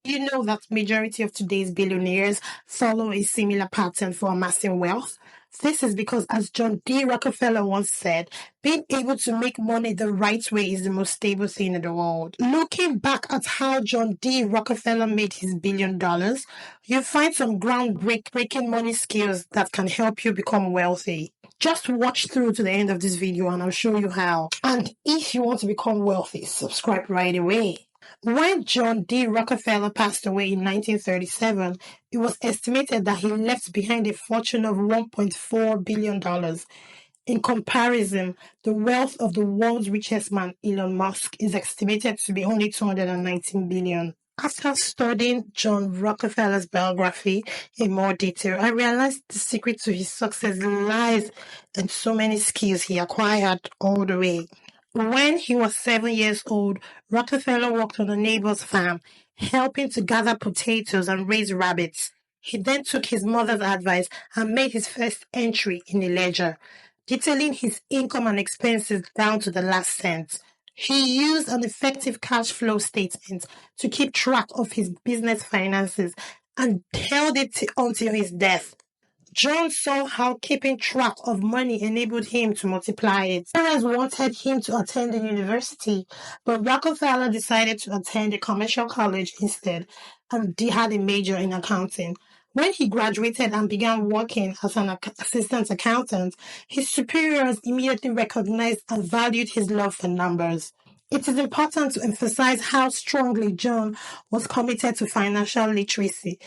You know that majority of today's billionaires follow a similar pattern for amassing wealth. This is because, as John D. Rockefeller once said, being able to make money the right way is the most stable thing in the world. Looking back at how John D. Rockefeller made his $1 billion, you'll find some groundbreaking money skills that can help you become wealthy. Just watch through to the end of this video and I'll show you how. And if you want to become wealthy, subscribe right away. When John D. Rockefeller passed away in 1937, it was estimated that he left behind a fortune of $1.4 billion. In comparison, the wealth of the world's richest man, Elon Musk, is estimated to be only $219 billion. After studying John Rockefeller's biography in more detail, I realized the secret to his success lies in so many skills he acquired all the way. When he was 7 years old, Rockefeller worked on a neighbor's farm, helping to gather potatoes and raise rabbits. He then took his mother's advice and made his first entry in a ledger, detailing his income and expenses down to the last cent. He used an effective cash flow statement to keep track of his business finances and held it until his death. John saw how keeping track of money enabled him to multiply it. Parents wanted him to attend a university, but Rockefeller decided to attend a commercial college instead and had a major in accounting. When he graduated and began working as an assistant accountant, his superiors immediately recognized and valued his love for numbers. It is important to emphasize how strongly John was committed to financial literacy,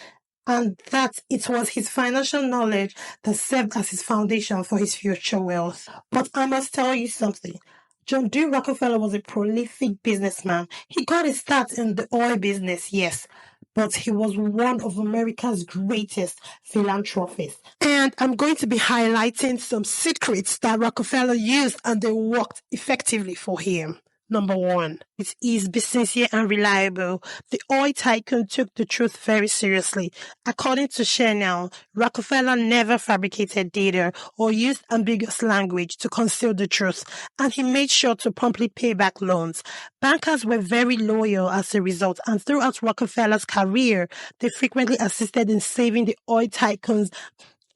and that it was his financial knowledge that served as his foundation for his future wealth. But I must tell you something. John D. Rockefeller was a prolific businessman. He got his start in the oil business, yes, but he was one of America's greatest philanthropists. And I'm going to be highlighting some secrets that Rockefeller used and they worked effectively for him. Number 1, it is be sincere and reliable. The oil tycoon took the truth very seriously. According to Chanel, Rockefeller never fabricated data or used ambiguous language to conceal the truth, and he made sure to promptly pay back loans. Bankers were very loyal as a result, and throughout Rockefeller's career, they frequently assisted in saving the oil tycoons.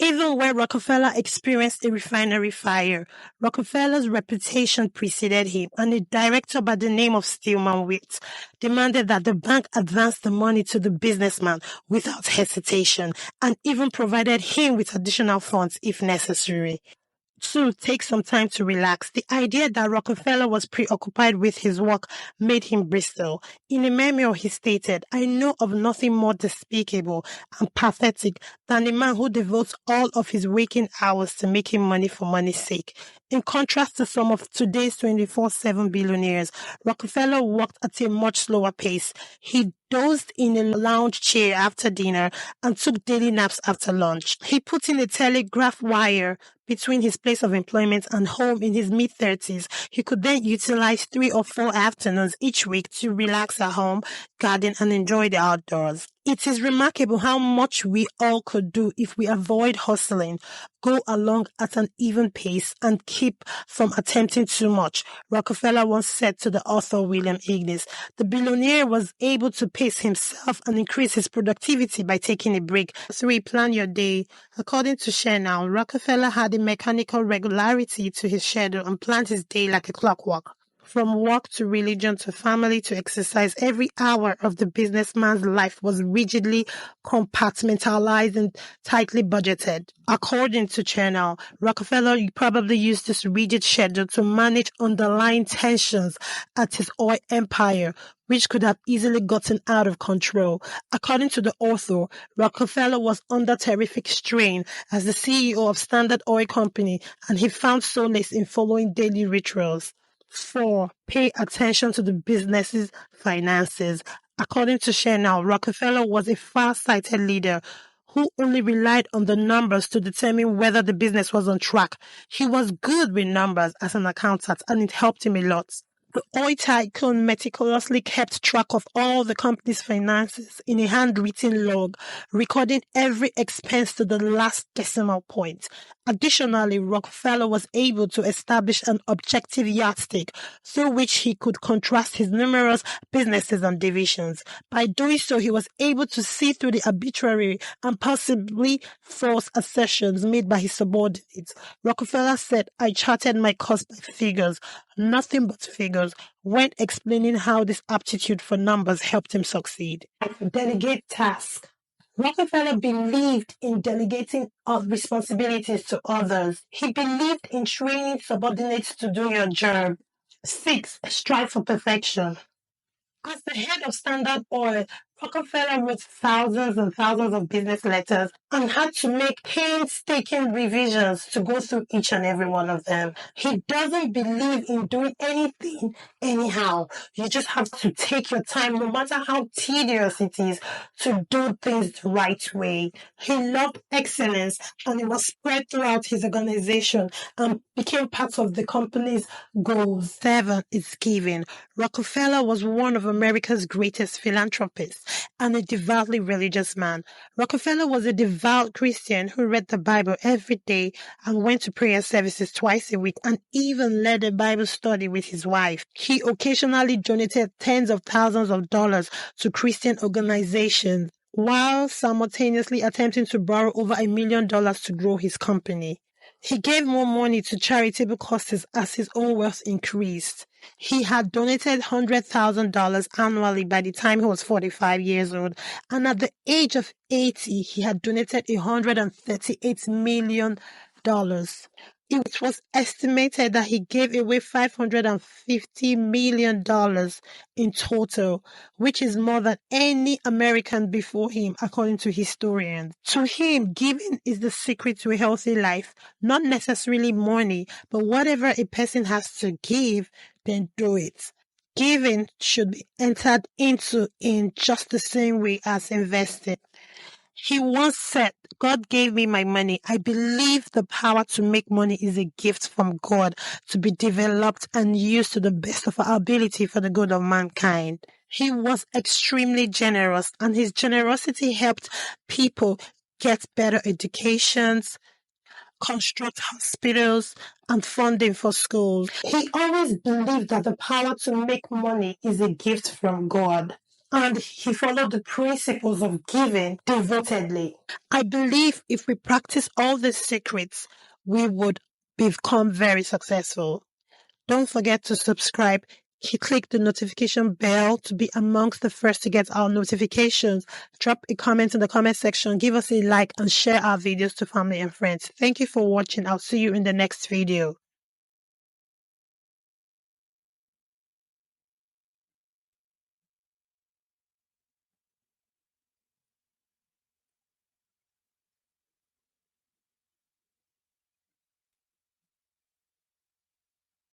Even when Rockefeller experienced a refinery fire, Rockefeller's reputation preceded him, and a director by the name of Stillman Wheat demanded that the bank advance the money to the businessman without hesitation, and even provided him with additional funds if necessary. 2, take some time to relax. The idea that Rockefeller was preoccupied with his work made him bristle. In a memo, he stated, "I know of nothing more despicable and pathetic than a man who devotes all of his waking hours to making money for money's sake." In contrast to some of today's 24/7 billionaires, Rockefeller worked at a much slower pace. He dozed in a lounge chair after dinner and took daily naps after lunch. He put in a telegraph wire between his place of employment and home in his mid-30s. He could then utilize 3 or 4 afternoons each week to relax at home, garden, and enjoy the outdoors. It is remarkable how much we all could do if we avoid hustling, go along at an even pace, and keep from attempting too much. Rockefeller once said to the author William Ignis, the billionaire was able to pace himself and increase his productivity by taking a break. 3, plan your day. According to Chanel, Rockefeller had a mechanical regularity to his schedule and planned his day like a clockwork. From work to religion to family to exercise, every hour of the businessman's life was rigidly compartmentalized and tightly budgeted. According to Chanel, Rockefeller probably used this rigid schedule to manage underlying tensions at his oil empire, which could have easily gotten out of control. According to the author, Rockefeller was under terrific strain as the CEO of Standard Oil Company, and he found solace in following daily rituals. 4, pay attention to the business's finances. According to Chanel, Rockefeller was a far-sighted leader who only relied on the numbers to determine whether the business was on track. He was good with numbers as an accountant, and it helped him a lot. The oil tycoon meticulously kept track of all the company's finances in a handwritten log, recording every expense to the last decimal point. Additionally, Rockefeller was able to establish an objective yardstick through which he could contrast his numerous businesses and divisions. By doing so, he was able to see through the arbitrary and possibly false assertions made by his subordinates. Rockefeller said, "I charted my costs by figures, nothing but figures," when explaining how this aptitude for numbers helped him succeed. Delegate tasks. Rockefeller believed in delegating responsibilities to others. He believed in training subordinates to do your job. 6. Strive for perfection. As the head of Standard Oil, Rockefeller wrote thousands and thousands of business letters and had to make painstaking revisions to go through each and every one of them. He doesn't believe in doing anything anyhow. You just have to take your time, no matter how tedious it is, to do things the right way. He loved excellence, and it was spread throughout his organization and became part of the company's goals. 7 is giving. Rockefeller was one of America's greatest philanthropists and a devoutly religious man. Rockefeller was a devout Christian who read the Bible every day and went to prayer services twice a week and even led a Bible study with his wife. He occasionally donated tens of thousands of dollars to Christian organizations while simultaneously attempting to borrow over $1 million to grow his company. He gave more money to charitable causes as his own wealth increased. He had donated $100,000 annually by the time he was 45 years old, and at the age of 80, he had donated $138 million. It was estimated that he gave away $550 million in total, which is more than any American before him, according to historians. To him, giving is the secret to a healthy life, not necessarily money, but whatever a person has to give, then do it. Giving should be entered into in just the same way as investing. He once said, "God gave me my money. I believe the power to make money is a gift from God to be developed and used to the best of our ability for the good of mankind." He was extremely generous, and his generosity helped people get better educations, construct hospitals, and funding for schools. He always believed that the power to make money is a gift from God, and he followed the principles of giving devotedly. I believe if we practice all these secrets, we would become very successful. Don't forget to subscribe. Click the notification bell to be amongst the first to get our notifications. Drop a comment in the comment section, give us a like, and share our videos to family and friends. Thank you for watching. I'll see you in the next video.